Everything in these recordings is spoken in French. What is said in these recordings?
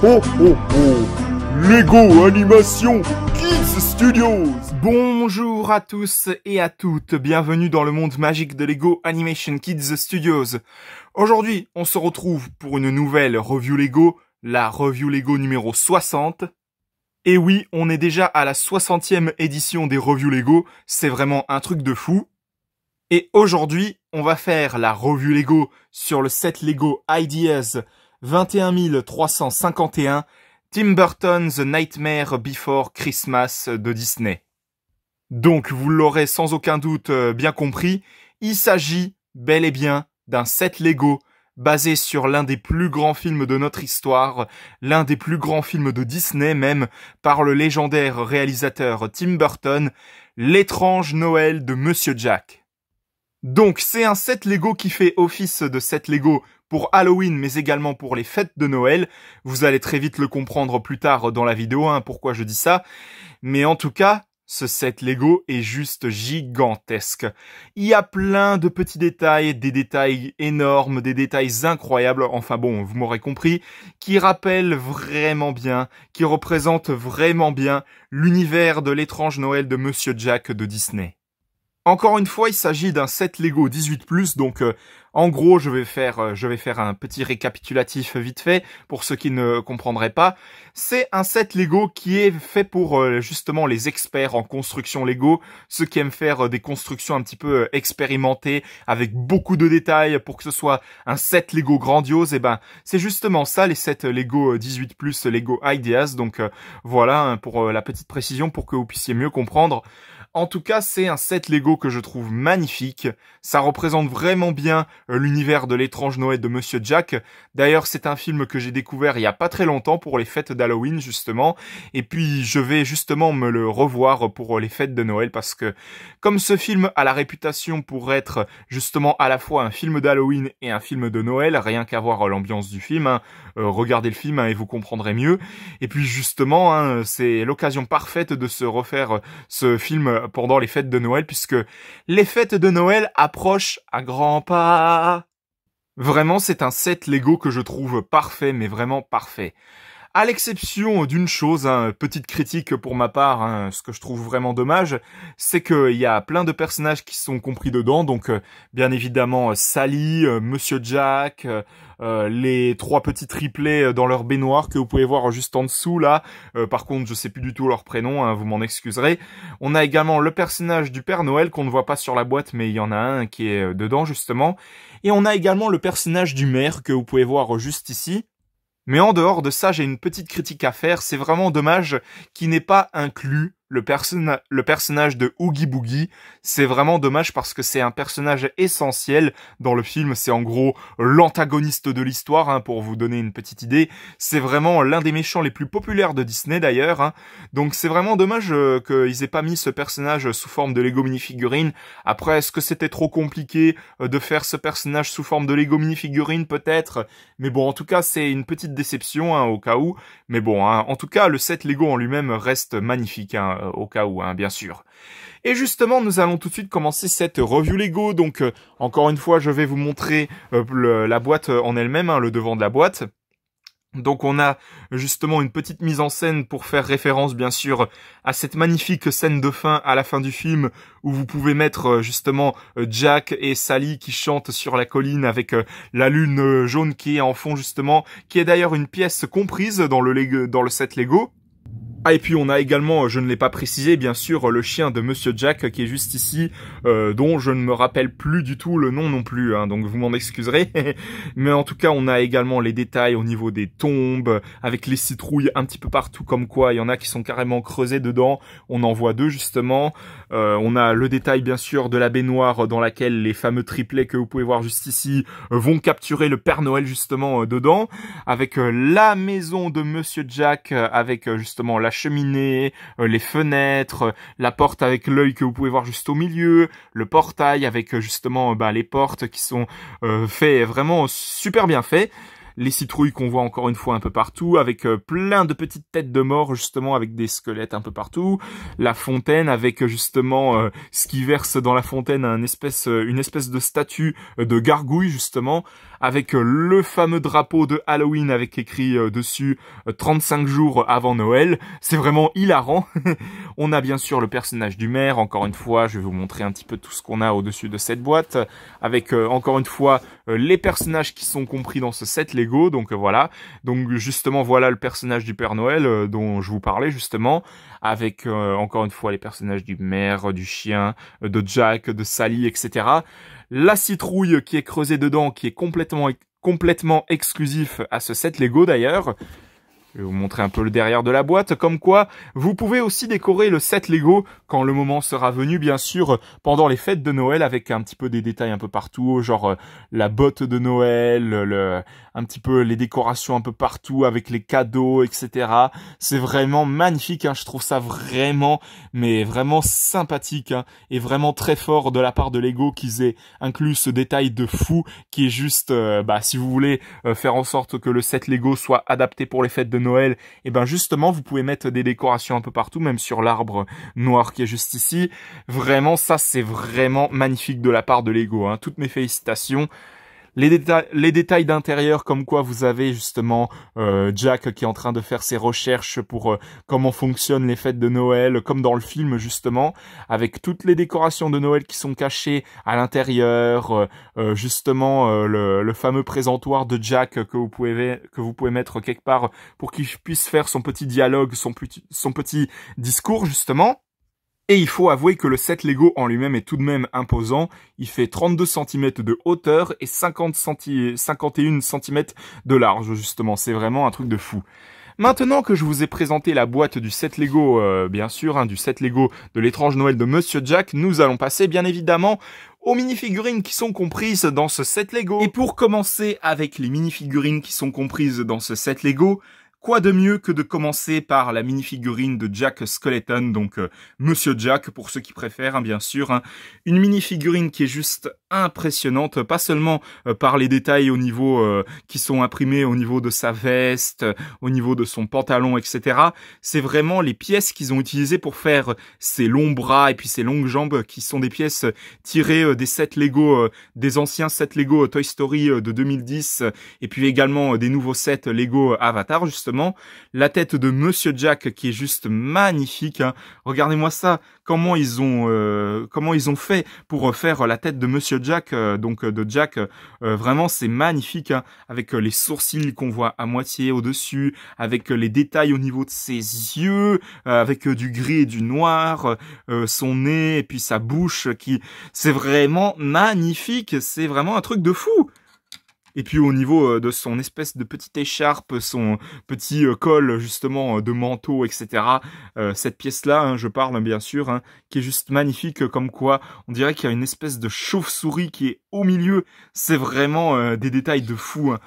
Oh oh oh! Lego Animation Kids Studios! Bonjour à tous et à toutes, bienvenue dans le monde magique de Lego Animation Kids Studios. Aujourd'hui, on se retrouve pour une nouvelle review Lego, la review Lego numéro 60. Et oui, on est déjà à la 60e édition des reviews Lego, c'est vraiment un truc de fou. Et aujourd'hui, on va faire la review Lego sur le set Lego Ideas 21351, Tim Burton The Nightmare Before Christmas de Disney. Donc, vous l'aurez sans aucun doute bien compris, il s'agit bel et bien d'un set Lego basé sur l'un des plus grands films de notre histoire, l'un des plus grands films de Disney même, par le légendaire réalisateur Tim Burton, L'étrange Noël de Monsieur Jack. Donc, c'est un set Lego qui fait office de set Lego pour Halloween, mais également pour les fêtes de Noël. Vous allez très vite le comprendre plus tard dans la vidéo, pourquoi je dis ça. Mais en tout cas, ce set Lego est juste gigantesque. Il y a plein de petits détails, des détails énormes, des détails incroyables, enfin bon, vous m'aurez compris, qui rappellent vraiment bien, qui représentent vraiment bien l'univers de l'étrange Noël de Monsieur Jack de Disney. Encore une fois, il s'agit d'un set Lego 18+, donc en gros, je vais faire un petit récapitulatif vite fait pour ceux qui ne comprendraient pas. C'est un set Lego qui est fait pour justement les experts en construction Lego, ceux qui aiment faire des constructions un petit peu expérimentées avec beaucoup de détails pour que ce soit un set Lego grandiose. Et ben, c'est justement ça les sets Lego 18+, Lego Ideas. Donc voilà pour la petite précision pour que vous puissiez mieux comprendre. En tout cas, c'est un set Lego que je trouve magnifique. Ça représente vraiment bien l'univers de l'étrange Noël de Monsieur Jack. D'ailleurs, c'est un film que j'ai découvert il y a pas très longtemps pour les fêtes d'Halloween, justement. Et puis, je vais justement me le revoir pour les fêtes de Noël parce que, comme ce film a la réputation pour être justement à la fois un film d'Halloween et un film de Noël, rien qu'à voir l'ambiance du film, regardez le film et vous comprendrez mieux. Et puis, justement, c'est l'occasion parfaite de se refaire ce film pendant les fêtes de Noël, puisque les fêtes de Noël approchent à grands pas. Vraiment, c'est un set Lego que je trouve parfait, mais vraiment parfait. À l'exception d'une chose, petite critique pour ma part, ce que je trouve vraiment dommage, c'est qu'il y a plein de personnages qui sont compris dedans, donc bien évidemment Sally, Monsieur Jack, les trois petits triplets dans leur baignoire que vous pouvez voir juste en dessous là. Par contre, je sais plus du tout leur prénom, vous m'en excuserez. On a également le personnage du Père Noël qu'on ne voit pas sur la boîte, mais il y en a un qui est dedans justement. Et on a également le personnage du maire que vous pouvez voir juste ici. Mais en dehors de ça, j'ai une petite critique à faire. C'est vraiment dommage qu'il n'ait pas inclus le personnage de Oogie Boogie. C'est vraiment dommage parce que c'est un personnage essentiel dans le film. C'est en gros l'antagoniste de l'histoire, pour vous donner une petite idée. C'est vraiment l'un des méchants les plus populaires de Disney d'ailleurs. Donc c'est vraiment dommage qu'ils aient pas mis ce personnage sous forme de Lego minifigurine. Après, est-ce que c'était trop compliqué de faire ce personnage sous forme de Lego minifigurine peut-être? Mais bon, en tout cas, c'est une petite déception au cas où. Mais bon, en tout cas, le set Lego en lui-même reste magnifique, au cas où, bien sûr. Et justement, nous allons tout de suite commencer cette review Lego. Donc, encore une fois, je vais vous montrer la boîte en elle-même, le devant de la boîte. Donc on a justement une petite mise en scène pour faire référence bien sûr à cette magnifique scène de fin à la fin du film où vous pouvez mettre justement Jack et Sally qui chantent sur la colline avec la lune jaune qui est en fond justement, qui est d'ailleurs une pièce comprise dans le set Lego. Ah, et puis on a également, je ne l'ai pas précisé, bien sûr, le chien de Monsieur Jack qui est juste ici, dont je ne me rappelle plus du tout le nom non plus, donc vous m'en excuserez. Mais en tout cas, on a également les détails au niveau des tombes, avec les citrouilles un petit peu partout, comme quoi il y en a qui sont carrément creusées dedans. On en voit deux justement. On a le détail bien sûr de la baignoire dans laquelle les fameux triplets que vous pouvez voir juste ici vont capturer le Père Noël justement dedans, avec la maison de Monsieur Jack, avec justement la cheminée, les fenêtres, la porte avec l'œil que vous pouvez voir juste au milieu, le portail avec justement les portes qui sont faits vraiment super bien faits. Les citrouilles qu'on voit encore une fois un peu partout, avec plein de petites têtes de mort, justement, avec des squelettes un peu partout. La fontaine, avec justement ce qui verse dans la fontaine une espèce de statue de gargouille, justement. avec le fameux drapeau de Halloween avec écrit dessus 35 jours avant Noël. C'est vraiment hilarant. On a bien sûr le personnage du maire. Encore une fois, je vais vous montrer un petit peu tout ce qu'on a au-dessus de cette boîte, avec encore une fois les personnages qui sont compris dans ce set Lego. Donc voilà. Donc justement, voilà le personnage du Père Noël dont je vous parlais justement, avec encore une fois les personnages du maire, du chien, de Jack, de Sally, etc. La citrouille qui est creusée dedans, qui est complètement exclusif à ce set Lego d'ailleurs. Je vais vous montrer un peu le derrière de la boîte, comme quoi vous pouvez aussi décorer le set Lego quand le moment sera venu, bien sûr, pendant les fêtes de Noël, avec un petit peu des détails un peu partout, genre la botte de Noël, un petit peu les décorations un peu partout, avec les cadeaux, etc. C'est vraiment magnifique, hein. Je trouve ça vraiment, mais vraiment sympathique, hein, et vraiment très fort de la part de Lego qu'ils aient inclus ce détail de fou, qui est juste, si vous voulez faire en sorte que le set Lego soit adapté pour les fêtes de Noël, et ben justement vous pouvez mettre des décorations un peu partout, même sur l'arbre noir qui est juste ici. Vraiment, ça c'est vraiment magnifique de la part de Lego, hein. Toutes mes félicitations. Les détails d'intérieur, comme quoi vous avez justement Jack qui est en train de faire ses recherches pour comment fonctionnent les fêtes de Noël, comme dans le film justement, avec toutes les décorations de Noël qui sont cachées à l'intérieur, justement le fameux présentoir de Jack que vous pouvez mettre quelque part pour qu'il puisse faire son petit dialogue, son petit discours justement. Et il faut avouer que le set Lego en lui-même est tout de même imposant. Il fait 32 cm de hauteur et 51 cm de large, justement. C'est vraiment un truc de fou. Maintenant que je vous ai présenté la boîte du set Lego, bien sûr, hein, du set Lego de l'étrange Noël de Monsieur Jack, nous allons passer, bien évidemment, aux minifigurines qui sont comprises dans ce set Lego. Et pour commencer avec les minifigurines qui sont comprises dans ce set Lego, quoi de mieux que de commencer par la minifigurine de Jack Skeleton, donc Monsieur Jack pour ceux qui préfèrent, hein, bien sûr. Hein. Une minifigurine qui est juste impressionnante, pas seulement par les détails au niveau qui sont imprimés au niveau de sa veste, au niveau de son pantalon, etc. C'est vraiment les pièces qu'ils ont utilisées pour faire ses longs bras et puis ses longues jambes, qui sont des pièces tirées des sets Lego, des anciens sets Lego Toy Story de 2010, et puis également des nouveaux sets Lego Avatar, justement. La tête de Monsieur Jack qui est juste magnifique, hein. Regardez-moi ça, comment ils ont fait pour faire la tête de Monsieur Jack, donc de Jack, vraiment c'est magnifique, hein, avec les sourcils qu'on voit à moitié au-dessus, avec les détails au niveau de ses yeux, avec du gris et du noir, son nez et puis sa bouche c'est vraiment magnifique, c'est vraiment un truc de fou. Et puis au niveau de son espèce de petite écharpe, son petit col justement de manteau, etc. Cette pièce-là, hein, je parle bien sûr, hein, qui est juste magnifique, comme quoi on dirait qu'il y a une espèce de chauve-souris qui est au milieu. C'est vraiment des détails de fou, hein.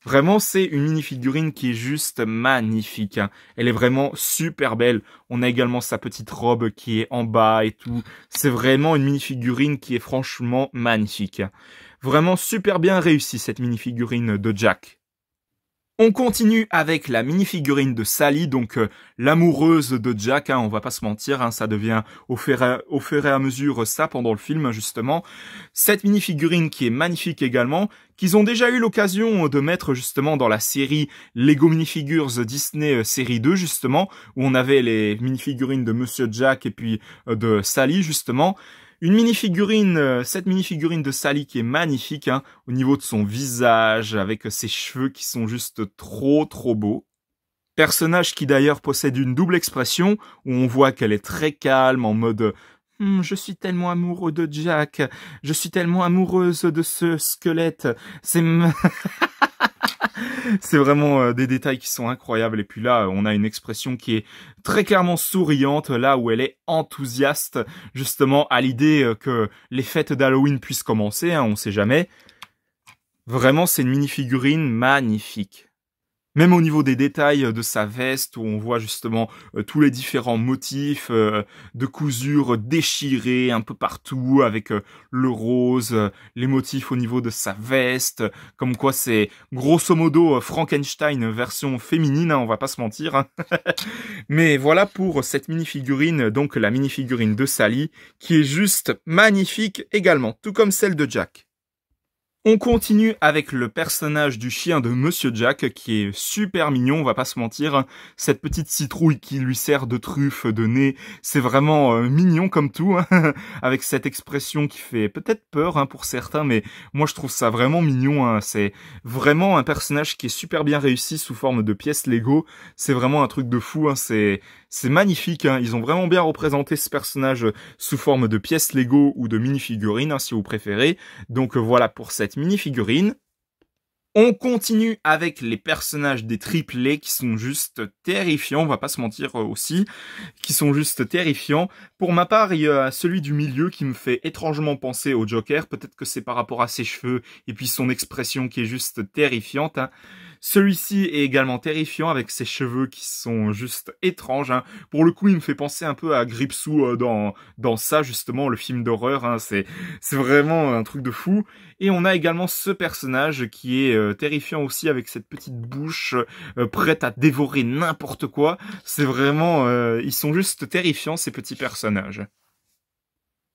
Vraiment, c'est une minifigurine qui est juste magnifique, hein. Elle est vraiment super belle. On a également sa petite robe qui est en bas et tout. C'est vraiment une minifigurine qui est franchement magnifique. Vraiment super bien réussi cette minifigurine de Jack. On continue avec la minifigurine de Sally, donc l'amoureuse de Jack, hein, on va pas se mentir, hein, ça devient au fur et à mesure ça pendant le film justement. Cette minifigurine qui est magnifique également, qu'ils ont déjà eu l'occasion de mettre justement dans la série Lego Minifigures Disney série 2 justement, où on avait les minifigurines de Monsieur Jack et puis de Sally justement. Cette minifigurine de Sally qui est magnifique, hein, au niveau de son visage, avec ses cheveux qui sont juste trop beaux. Personnage qui d'ailleurs possède une double expression, où on voit qu'elle est très calme, en mode je suis tellement amoureux de Jack, je suis tellement amoureuse de ce squelette, c'est vraiment des détails qui sont incroyables. Et puis là, on a une expression qui est très clairement souriante, là où elle est enthousiaste, justement, à l'idée que les fêtes d'Halloween puissent commencer, hein, on sait jamais. Vraiment, c'est une minifigurine magnifique. Même au niveau des détails de sa veste, où on voit justement tous les différents motifs de cousure déchirés un peu partout, avec le rose, les motifs au niveau de sa veste, comme quoi c'est grosso modo Frankenstein version féminine, hein, on va pas se mentir. Hein. Mais voilà pour cette minifigurine, donc la minifigurine de Sally, qui est juste magnifique également, tout comme celle de Jack. On continue avec le personnage du chien de Monsieur Jack qui est super mignon, on va pas se mentir. Cette petite citrouille qui lui sert de truffe de nez, c'est vraiment mignon comme tout, hein, avec cette expression qui fait peut-être peur pour certains, mais moi je trouve ça vraiment mignon. Hein. C'est vraiment un personnage qui est super bien réussi sous forme de pièces Lego. C'est vraiment un truc de fou, hein. C'est magnifique. Hein. Ils ont vraiment bien représenté ce personnage sous forme de pièces Lego ou de mini-figurines, hein, si vous préférez. Donc voilà pour cette mini-figurine. On continue avec les personnages des triplés qui sont juste terrifiants, on va pas se mentir aussi, qui sont juste terrifiants. Pour ma part, il y a celui du milieu qui me fait étrangement penser au Joker, peut-être que c'est par rapport à ses cheveux et puis son expression qui est juste terrifiante. Hein. Celui-ci est également terrifiant avec ses cheveux qui sont juste étranges. Hein. Pour le coup, il me fait penser un peu à Gripsou dans ça, justement, le film d'horreur. Hein. C'est vraiment un truc de fou. Et on a également ce personnage qui est terrifiant aussi avec cette petite bouche prête à dévorer n'importe quoi. C'est vraiment... ils sont juste terrifiants, ces petits personnages.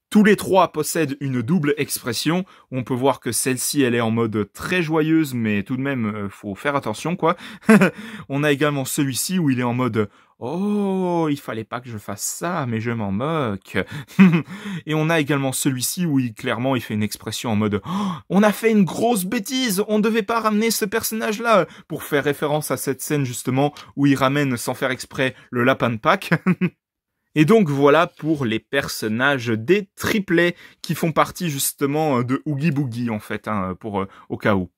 Tous les trois possèdent une double expression. On peut voir que celle-ci, elle est en mode très joyeuse, mais tout de même, faut faire attention, quoi. On a également celui-ci où il est en mode « Oh, il fallait pas que je fasse ça, mais je m'en moque. » Et on a également celui-ci où clairement, il fait une expression en mode oh, « On a fait une grosse bêtise, on devait pas ramener ce personnage-là » pour faire référence à cette scène, justement, où il ramène, sans faire exprès, le lapin de Pâques. Et donc voilà pour les personnages des triplets qui font partie justement de Oogie Boogie en fait, hein, pour au cas où.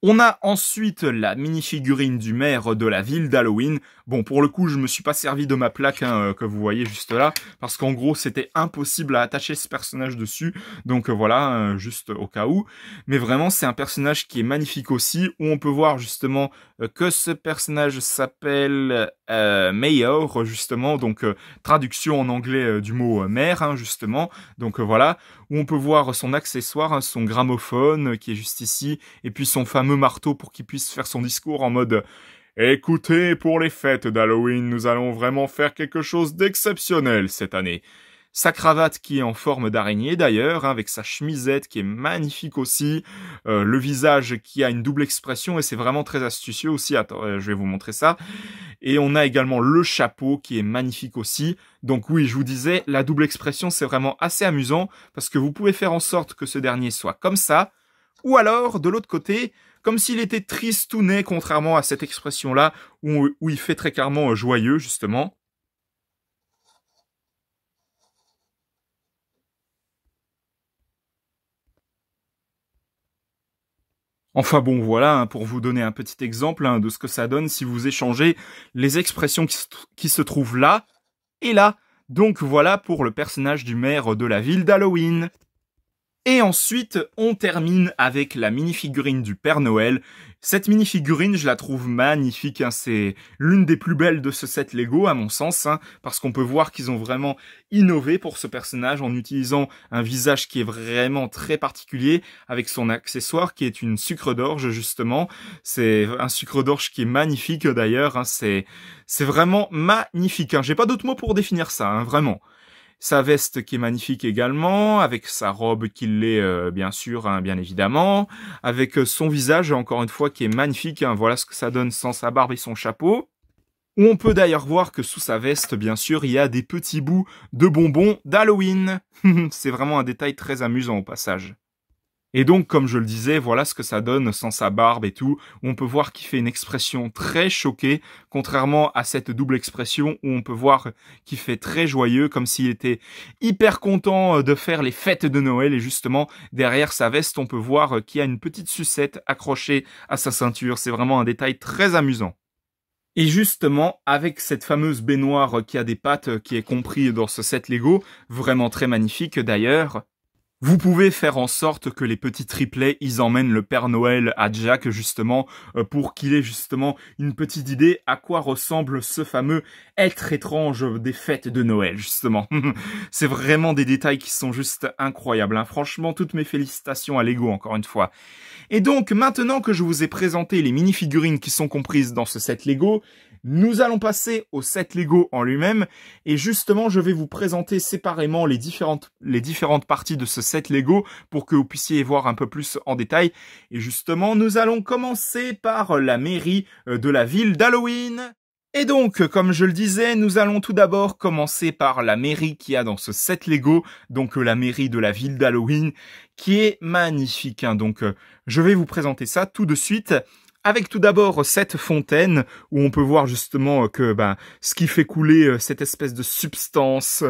On a ensuite la mini-figurine du maire de la ville d'Halloween. Bon, pour le coup, je me suis pas servi de ma plaque hein, que vous voyez juste là, parce qu'en gros, c'était impossible à attacher ce personnage dessus. Donc voilà, juste au cas où. Mais vraiment, c'est un personnage qui est magnifique aussi, où on peut voir justement que ce personnage s'appelle Mayor, justement. Donc traduction en anglais du mot maire, hein, justement. Donc voilà, où on peut voir son accessoire, hein, son gramophone qui est juste ici, et puis son fameux marteau pour qu'il puisse faire son discours en mode « Écoutez, pour les fêtes d'Halloween, nous allons vraiment faire quelque chose d'exceptionnel cette année. » Sa cravate qui est en forme d'araignée d'ailleurs, hein, avec sa chemisette qui est magnifique aussi, le visage qui a une double expression et c'est vraiment très astucieux aussi, attends, je vais vous montrer ça. Et on a également le chapeau qui est magnifique aussi. Donc oui, je vous disais, la double expression c'est vraiment assez amusant parce que vous pouvez faire en sorte que ce dernier soit comme ça, ou alors de l'autre côté, comme s'il était tristounet, contrairement à cette expression-là, où il fait très clairement joyeux, justement. Enfin bon, voilà, hein, pour vous donner un petit exemple hein, de ce que ça donne si vous échangez les expressions qui se trouvent là et là. Donc voilà pour le personnage du maire de la ville d'Halloween. Et ensuite, on termine avec la mini-figurine du Père Noël. Cette mini-figurine, je la trouve magnifique. Hein. C'est l'une des plus belles de ce set Lego, à mon sens, hein, parce qu'on peut voir qu'ils ont vraiment innové pour ce personnage en utilisant un visage qui est vraiment très particulier, avec son accessoire qui est une sucre d'orge, justement. C'est un sucre d'orge qui est magnifique, d'ailleurs. Hein. C'est vraiment magnifique. Hein. J'ai pas d'autres mots pour définir ça, hein, vraiment. Sa veste qui est magnifique également, avec sa robe qui l'est bien sûr, hein, bien évidemment, avec son visage encore une fois qui est magnifique, hein, voilà ce que ça donne sans sa barbe et son chapeau. Où on peut d'ailleurs voir que sous sa veste, bien sûr, il y a des petits bouts de bonbons d'Halloween. C'est vraiment un détail très amusant au passage. Et donc, comme je le disais, voilà ce que ça donne sans sa barbe et tout, où on peut voir qu'il fait une expression très choquée, contrairement à cette double expression où on peut voir qu'il fait très joyeux, comme s'il était hyper content de faire les fêtes de Noël, et justement, derrière sa veste, on peut voir qu'il y a une petite sucette accrochée à sa ceinture. C'est vraiment un détail très amusant. Et justement, avec cette fameuse baignoire qui a des pattes qui est compris dans ce set Lego, vraiment très magnifique d'ailleurs, vous pouvez faire en sorte que les petits triplets, ils emmènent le Père Noël à Jack, justement, pour qu'il ait justement une petite idée à quoi ressemble ce fameux être étrange des fêtes de Noël, justement. C'est vraiment des détails qui sont juste incroyables, hein. Franchement, toutes mes félicitations à Lego, encore une fois. Et donc, maintenant que je vous ai présenté les mini-figurines qui sont comprises dans ce set Lego, Nous allons passer au set Lego en lui-même et justement je vais vous présenter séparément les différentes parties de ce set Lego pour que vous puissiez voir un peu plus en détail. Et justement nous allons commencer par la mairie de la ville d'Halloween. Et donc, comme je le disais, nous allons tout d'abord commencer par la mairie qu'il y a dans ce set Lego, donc la mairie de la ville d'Halloween, qui est magnifique. Donc, je vais vous présenter ça tout de suite, avec tout d'abord cette fontaine, où on peut voir justement que ce qui fait couler cette espèce de substance,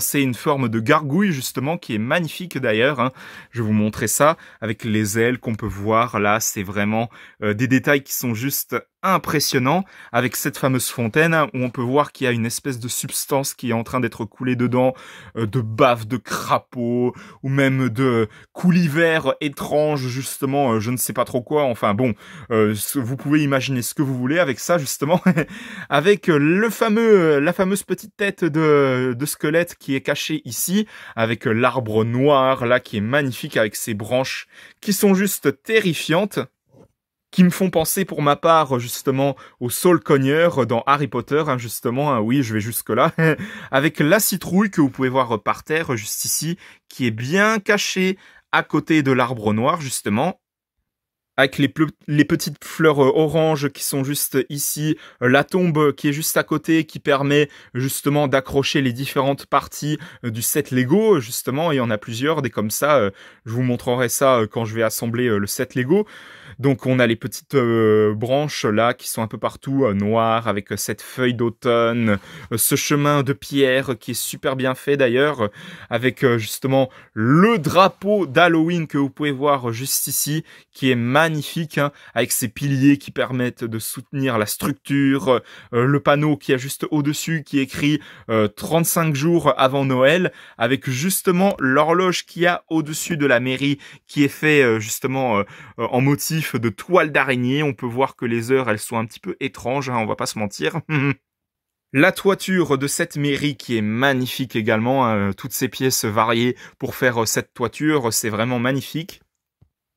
c'est une forme de gargouille justement, qui est magnifique d'ailleurs. Je vais vous montrer ça, avec les ailes qu'on peut voir là, c'est vraiment des détails qui sont juste impressionnant avec cette fameuse fontaine où on peut voir qu'il y a une espèce de substance qui est en train d'être coulée dedans, de bave de crapaud ou même de coulis verts étranges justement, je ne sais pas trop quoi, enfin bon, vous pouvez imaginer ce que vous voulez avec ça justement, avec la fameuse petite tête de squelette qui est cachée ici, avec l'arbre noir là qui est magnifique avec ses branches qui sont juste terrifiantes, qui me font penser pour ma part justement au Saul Cogneur dans Harry Potter, justement, oui je vais jusque là, avec la citrouille que vous pouvez voir par terre juste ici, qui est bien cachée à côté de l'arbre noir justement, avec les petites fleurs oranges qui sont juste ici, la tombe qui est juste à côté, qui permet justement d'accrocher les différentes parties du set Lego, justement, il y en a plusieurs, des comme ça, je vous montrerai ça quand je vais assembler le set Lego. Donc on a les petites branches là qui sont un peu partout, noires, avec cette feuille d'automne, ce chemin de pierre qui est super bien fait d'ailleurs, avec justement le drapeau d'Halloween que vous pouvez voir juste ici, qui est magnifique, avec ces piliers qui permettent de soutenir la structure, le panneau qui est juste au-dessus qui écrit 35 jours avant Noël, avec justement l'horloge qu'il y a au-dessus de la mairie qui est fait justement en motif de toile d'araignée. On peut voir que les heures elles sont un petit peu étranges, on va pas se mentir. La toiture de cette mairie qui est magnifique également, toutes ces pièces variées pour faire cette toiture, c'est vraiment magnifique.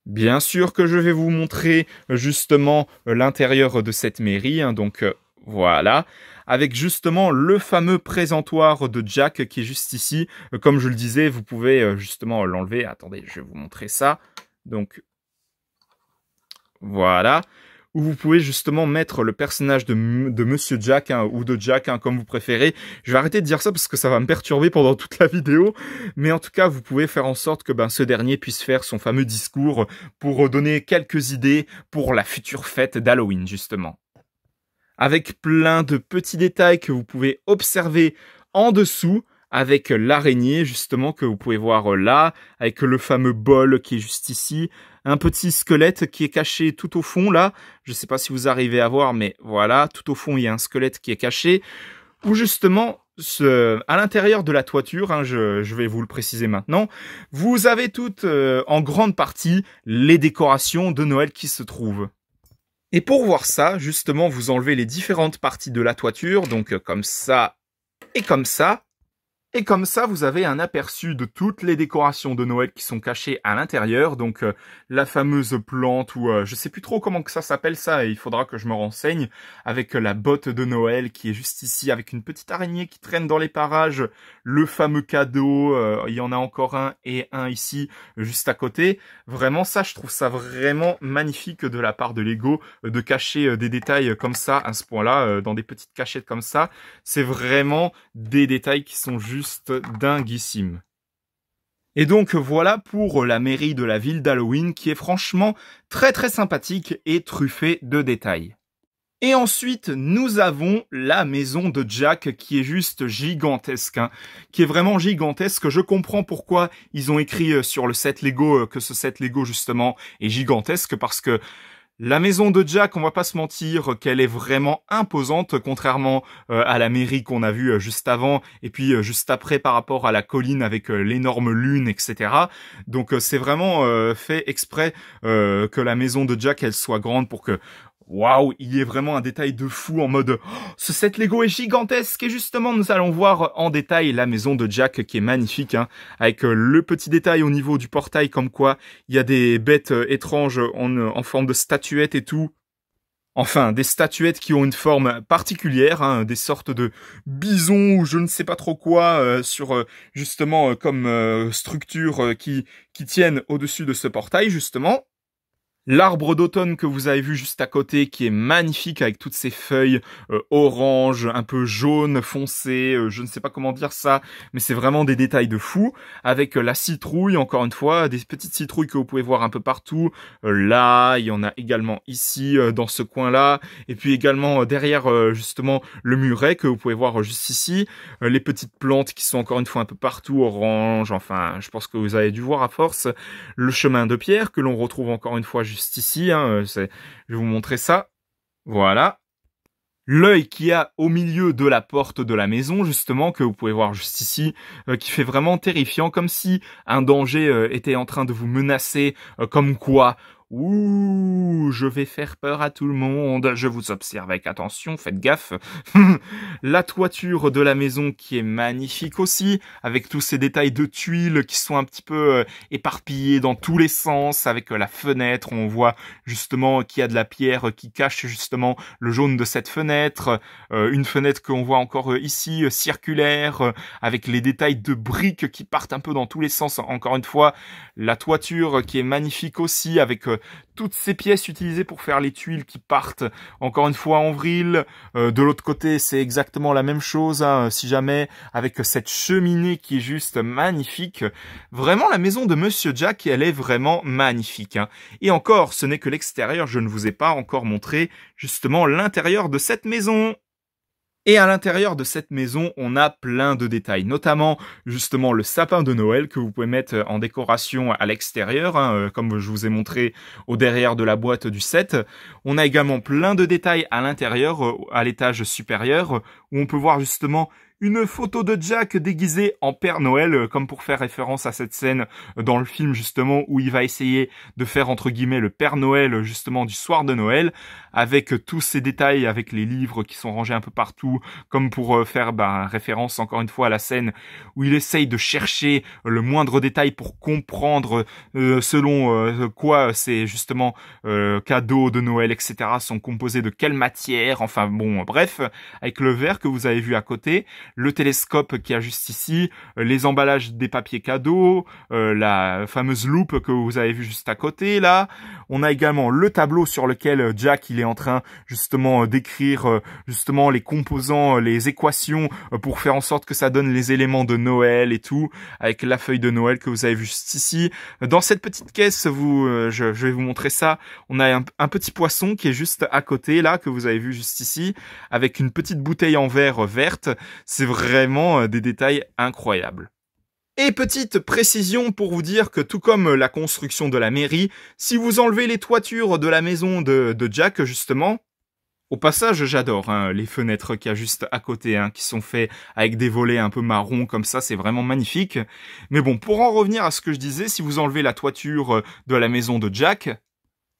Bien sûr que je vais vous montrer justement l'intérieur de cette mairie, donc voilà, avec justement le fameux présentoir de Jack qui est juste ici. Comme je le disais, vous pouvez justement l'enlever. Attendez, je vais vous montrer ça. Donc voilà, où vous pouvez justement mettre le personnage de Monsieur Jack, ou de Jack, comme vous préférez. Je vais arrêter de dire ça parce que ça va me perturber pendant toute la vidéo, mais en tout cas, vous pouvez faire en sorte que ce dernier puisse faire son fameux discours pour donner quelques idées pour la future fête d'Halloween, justement. Avec plein de petits détails que vous pouvez observer en dessous, avec l'araignée justement que vous pouvez voir là, avec le fameux bol qui est juste ici, un petit squelette qui est caché tout au fond là, je sais pas si vous arrivez à voir, mais voilà, tout au fond il y a un squelette qui est caché, où justement, à l'intérieur de la toiture, je vais vous le préciser maintenant, vous avez toutes en grande partie les décorations de Noël qui se trouvent. Et pour voir ça, justement, vous enlevez les différentes parties de la toiture, donc comme ça et comme ça. Et comme ça, vous avez un aperçu de toutes les décorations de Noël qui sont cachées à l'intérieur. Donc la fameuse plante, ou je sais plus trop comment que ça s'appelle ça, et il faudra que je me renseigne, avec la botte de Noël qui est juste ici, avec une petite araignée qui traîne dans les parages, le fameux cadeau, il y en a encore un et un ici, juste à côté. Vraiment ça, je trouve ça vraiment magnifique de la part de Lego, de cacher des détails comme ça, à ce point-là, dans des petites cachettes comme ça. C'est vraiment des détails qui sont juste dinguissime. Et donc voilà pour la mairie de la ville d'Halloween qui est franchement très très sympathique et truffée de détails. Et ensuite, nous avons la maison de Jack qui est juste gigantesque, qui est vraiment gigantesque. Je comprends pourquoi ils ont écrit sur le set Lego que ce set Lego justement est gigantesque, parce que la maison de Jack, on va pas se mentir qu'elle est vraiment imposante, contrairement à la mairie qu'on a vue juste avant, et puis juste après par rapport à la colline avec l'énorme lune, etc. Donc c'est vraiment fait exprès que la maison de Jack, elle soit grande pour que... Waouh, il y a vraiment un détail de fou en mode ce set Lego est gigantesque, et justement nous allons voir en détail la maison de Jack qui est magnifique, avec le petit détail au niveau du portail comme quoi il y a des bêtes étranges en forme de statuettes et tout. Enfin, des statuettes qui ont une forme particulière, hein, des sortes de bisons ou je ne sais pas trop quoi justement comme structure qui tiennent au-dessus de ce portail justement. L'arbre d'automne que vous avez vu juste à côté, qui est magnifique avec toutes ces feuilles orange, un peu jaune foncé, je ne sais pas comment dire ça, mais c'est vraiment des détails de fou. Avec la citrouille, encore une fois, des petites citrouilles que vous pouvez voir un peu partout. Là, il y en a également ici, dans ce coin-là, et puis également derrière justement le muret que vous pouvez voir juste ici. Les petites plantes qui sont encore une fois un peu partout, orange, enfin, je pense que vous avez dû voir à force. Le chemin de pierre que l'on retrouve encore une fois juste ici, hein, je vais vous montrer ça. Voilà. L'œil qu'il y a au milieu de la porte de la maison, justement, que vous pouvez voir juste ici, qui fait vraiment terrifiant, comme si un danger était en train de vous menacer, comme quoi... Ouh, je vais faire peur à tout le monde, je vous observe avec attention, faites gaffe. La toiture de la maison qui est magnifique aussi, avec tous ces détails de tuiles qui sont un petit peu éparpillés dans tous les sens, avec la fenêtre, on voit justement qu'il y a de la pierre qui cache justement le jaune de cette fenêtre, une fenêtre qu'on voit encore ici, circulaire, avec les détails de briques qui partent un peu dans tous les sens, encore une fois, la toiture qui est magnifique aussi, avec toutes ces pièces utilisées pour faire les tuiles qui partent encore une fois en vrille. De l'autre côté, c'est exactement la même chose, hein, si jamais, avec cette cheminée qui est juste magnifique. Vraiment, la maison de Monsieur Jack, elle est vraiment magnifique, hein. Et encore, ce n'est que l'extérieur, je ne vous ai pas encore montré justement l'intérieur de cette maison. Et à l'intérieur de cette maison, on a plein de détails, notamment justement le sapin de Noël que vous pouvez mettre en décoration à l'extérieur, hein, comme je vous ai montré au derrière de la boîte du set. On a également plein de détails à l'intérieur, à l'étage supérieur, où on peut voir justement une photo de Jack déguisé en Père Noël, comme pour faire référence à cette scène dans le film justement où il va essayer de faire entre guillemets le Père Noël justement du soir de Noël, avec tous ces détails, avec les livres qui sont rangés un peu partout, comme pour faire référence encore une fois à la scène où il essaye de chercher le moindre détail pour comprendre selon quoi ces justement cadeaux de Noël, etc. sont composés de quelle matière, enfin bon, bref, avec le verre que vous avez vu à côté, le télescope qui a juste ici, les emballages des papiers cadeaux, la fameuse loupe que vous avez vu juste à côté là. On a également le tableau sur lequel Jack il est en train justement d'écrire justement les composants, les équations pour faire en sorte que ça donne les éléments de Noël et tout, avec la feuille de Noël que vous avez vu juste ici. Dans cette petite caisse, je vais vous montrer ça. On a un petit poisson qui est juste à côté là, que vous avez vu juste ici, avec une petite bouteille en verre verte. C'est vraiment des détails incroyables. Et petite précision pour vous dire que tout comme la construction de la mairie, si vous enlevez les toitures de la maison de Jack justement, au passage j'adore les fenêtres qu'il y a juste à côté, qui sont faits avec des volets un peu marron comme ça, c'est vraiment magnifique. Mais bon, pour en revenir à ce que je disais, si vous enlevez la toiture de la maison de Jack,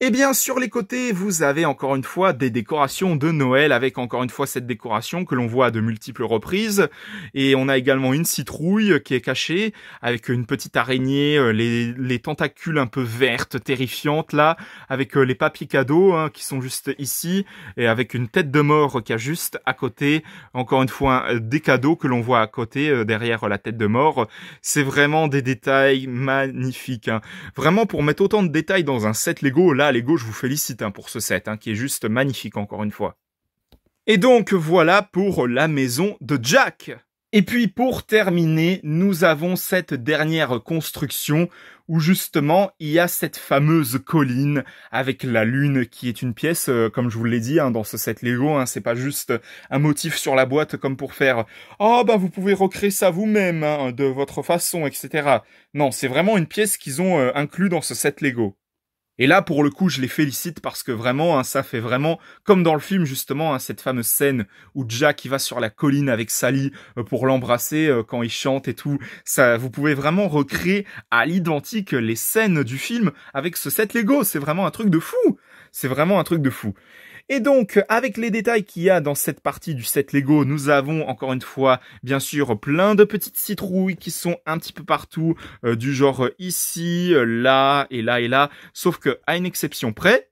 eh bien, sur les côtés, vous avez encore une fois des décorations de Noël avec encore une fois cette décoration que l'on voit à de multiples reprises. Et on a également une citrouille qui est cachée avec une petite araignée, les tentacules un peu vertes, terrifiantes là, avec les papiers cadeaux qui sont juste ici et avec une tête de mort qui a juste à côté. Encore une fois, des cadeaux que l'on voit à côté derrière la tête de mort. C'est vraiment des détails magnifiques. Vraiment, pour mettre autant de détails dans un set Lego, là, Lego, je vous félicite pour ce set, qui est juste magnifique encore une fois. Et donc voilà pour la maison de Jack. Et puis pour terminer, nous avons cette dernière construction où justement il y a cette fameuse colline avec la lune qui est une pièce, comme je vous l'ai dit dans ce set Lego, c'est pas juste un motif sur la boîte comme pour faire « Oh vous pouvez recréer ça vous-même de votre façon, etc. » Non, c'est vraiment une pièce qu'ils ont inclus dans ce set Lego. Et là, pour le coup, je les félicite parce que vraiment, ça fait vraiment, comme dans le film justement, cette fameuse scène où Jack il va sur la colline avec Sally pour l'embrasser quand il chante et tout. Ça, vous pouvez vraiment recréer à l'identique les scènes du film avec ce set Lego. C'est vraiment un truc de fou. C'est vraiment un truc de fou. Et donc, avec les détails qu'il y a dans cette partie du set Lego, nous avons encore une fois, bien sûr, plein de petites citrouilles qui sont un petit peu partout, du genre ici, là et là et là, sauf que à une exception près,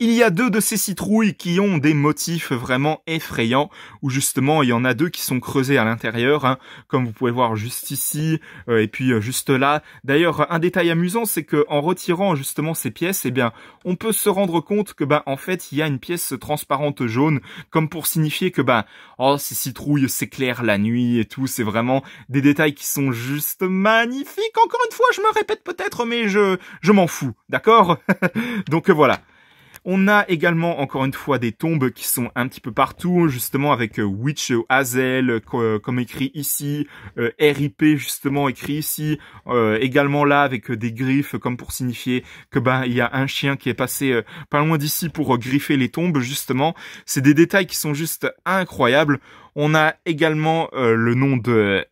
Il y a deux de ces citrouilles qui ont des motifs vraiment effrayants, où justement il y en a deux qui sont creusés à l'intérieur, hein, comme vous pouvez voir juste ici, et puis juste là. D'ailleurs, un détail amusant, c'est que en retirant justement ces pièces, eh bien, on peut se rendre compte que en fait, il y a une pièce transparente jaune, comme pour signifier que oh, ces citrouilles s'éclairent la nuit et tout. C'est vraiment des détails qui sont juste magnifiques. Encore une fois, je me répète peut-être, mais je m'en fous, d'accord? Donc voilà. On a également, encore une fois, des tombes qui sont un petit peu partout, justement avec Witch Hazel, comme écrit ici, RIP, justement, écrit ici, également là, avec des griffes, comme pour signifier que, il y a un chien qui est passé pas loin d'ici pour griffer les tombes, justement. C'est des détails qui sont juste incroyables. On a également le nom de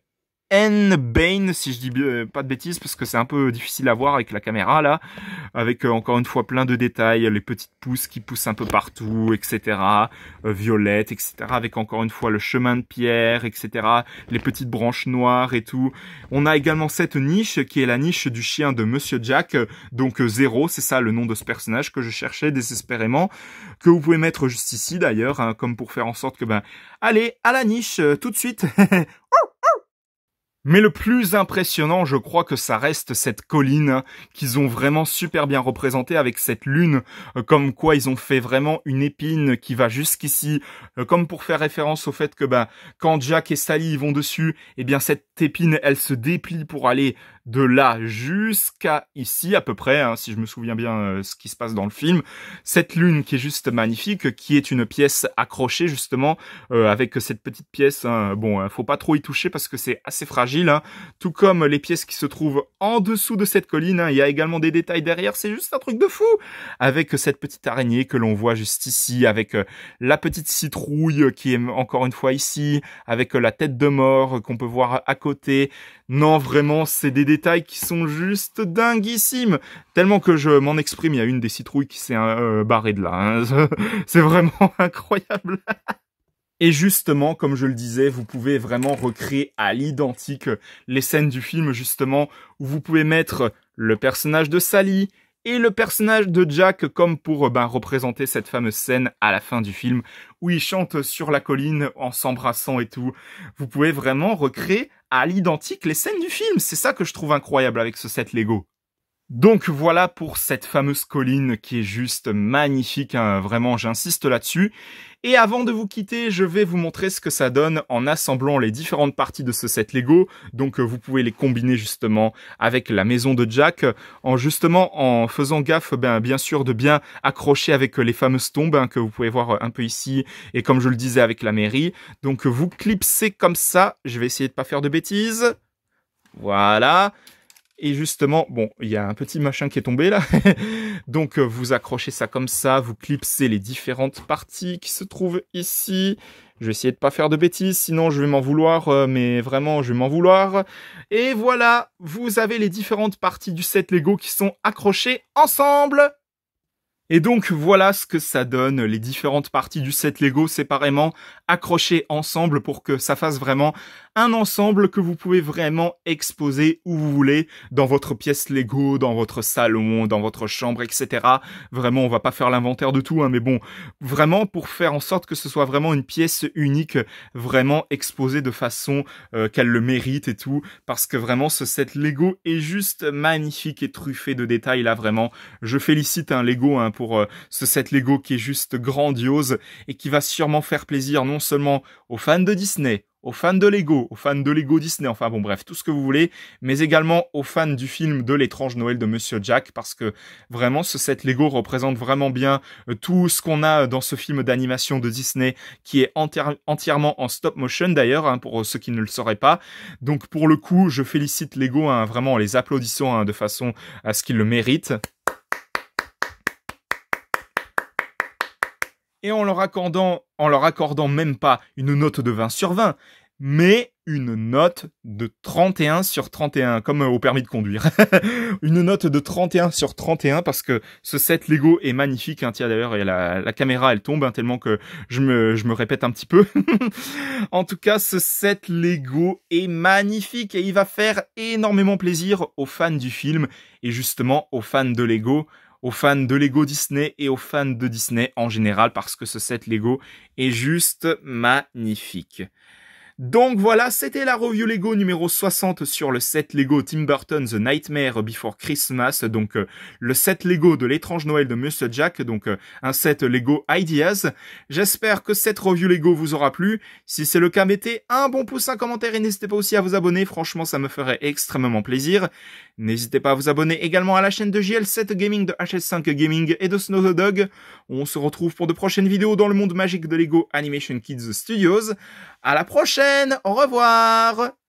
N. Bane, si je dis pas de bêtises, parce que c'est un peu difficile à voir avec la caméra, là, avec encore une fois plein de détails, les petites pousses qui poussent un peu partout, etc., violettes, etc., avec encore une fois le chemin de pierre, etc., les petites branches noires et tout. On a également cette niche, qui est la niche du chien de Monsieur Jack, donc Zéro, c'est ça le nom de ce personnage que je cherchais désespérément, que vous pouvez mettre juste ici d'ailleurs, hein, comme pour faire en sorte que, allez, à la niche, tout de suite. Mais le plus impressionnant, je crois que ça reste cette colline qu'ils ont vraiment super bien représentée avec cette lune, comme quoi ils ont fait vraiment une épine qui va jusqu'ici, comme pour faire référence au fait que quand Jack et Sally vont dessus, eh bien cette épine, elle se déplie pour aller de là jusqu'à ici à peu près, hein, si je me souviens bien ce qui se passe dans le film. Cette lune qui est juste magnifique, qui est une pièce accrochée justement, avec cette petite pièce, hein, bon, faut pas trop y toucher parce que c'est assez fragile, hein, tout comme les pièces qui se trouvent en dessous de cette colline, hein, il y a également des détails derrière, c'est juste un truc de fou, avec cette petite araignée que l'on voit juste ici, avec la petite citrouille qui est encore une fois ici, avec la tête de mort qu'on peut voir à côté. Non, vraiment, c'est des détails qui sont juste dinguissimes. Tellement que je m'en exprime, il y a une des citrouilles qui s'est barrée de là. Hein. C'est vraiment incroyable. Et justement, comme je le disais, vous pouvez vraiment recréer à l'identique les scènes du film, justement, où vous pouvez mettre le personnage de Sally et le personnage de Jack comme pour représenter cette fameuse scène à la fin du film où ils chantent sur la colline en s'embrassant et tout. Vous pouvez vraiment recréer à l'identique les scènes du film. C'est ça que je trouve incroyable avec ce set Lego. Donc voilà pour cette fameuse colline qui est juste magnifique, hein, vraiment j'insiste là-dessus. Et avant de vous quitter, je vais vous montrer ce que ça donne en assemblant les différentes parties de ce set Lego. Donc vous pouvez les combiner justement avec la maison de Jack, en faisant gaffe bien sûr de bien accrocher avec les fameuses tombes que vous pouvez voir un peu ici, et comme je le disais avec la mairie. Donc vous clipsez comme ça, je vais essayer de pas faire de bêtises. Voilà. Et justement, bon, il y a un petit machin qui est tombé là. Donc vous accrochez ça comme ça, vous clipsez les différentes parties qui se trouvent ici. Je vais essayer de pas faire de bêtises, sinon je vais m'en vouloir, mais vraiment je vais m'en vouloir. Et voilà, vous avez les différentes parties du set Lego qui sont accrochées ensemble. Et donc voilà ce que ça donne, les différentes parties du set Lego séparément, accrochées ensemble pour que ça fasse vraiment un ensemble que vous pouvez vraiment exposer où vous voulez, dans votre pièce Lego, dans votre salon, dans votre chambre, etc. Vraiment, on va pas faire l'inventaire de tout, hein, mais bon, vraiment pour faire en sorte que ce soit vraiment une pièce unique, vraiment exposée de façon qu'elle le mérite et tout, parce que vraiment ce set Lego est juste magnifique et truffé de détails là, vraiment. Je félicite un Lego pour ce set Lego qui est juste grandiose et qui va sûrement faire plaisir non seulement aux fans de Disney, aux fans de Lego Disney, enfin bon bref, tout ce que vous voulez, mais également aux fans du film de l'étrange Noël de Monsieur Jack, parce que vraiment ce set Lego représente vraiment bien tout ce qu'on a dans ce film d'animation de Disney, qui est entièrement en stop motion d'ailleurs, hein, pour ceux qui ne le sauraient pas. Donc pour le coup, je félicite Lego, hein, vraiment en les applaudissant, hein, de façon à ce qu'ils le méritent. Et en leur accordant même pas une note de 20 sur 20, mais une note de 31 sur 31, comme au permis de conduire. Une note de 31 sur 31, parce que ce set Lego est magnifique, hein. Tiens, d'ailleurs, la caméra, elle tombe, hein, tellement que je me répète un petit peu. En tout cas, ce set Lego est magnifique, et il va faire énormément plaisir aux fans du film, et justement aux fans de Lego, aux fans de Lego Disney et aux fans de Disney en général parce que ce set Lego est juste magnifique. Donc voilà, c'était la review Lego numéro 60 sur le set Lego Tim Burton The Nightmare Before Christmas, donc le set Lego de l'étrange Noël de Monsieur Jack, donc un set Lego Ideas. J'espère que cette review Lego vous aura plu. Si c'est le cas, mettez un bon pouce, un commentaire et n'hésitez pas aussi à vous abonner, franchement ça me ferait extrêmement plaisir. N'hésitez pas à vous abonner également à la chaîne de JL7 Gaming, de HS5 Gaming et de Snow the Dog. On se retrouve pour de prochaines vidéos dans le monde magique de Lego Animation Kids Studios. À la prochaine, au revoir!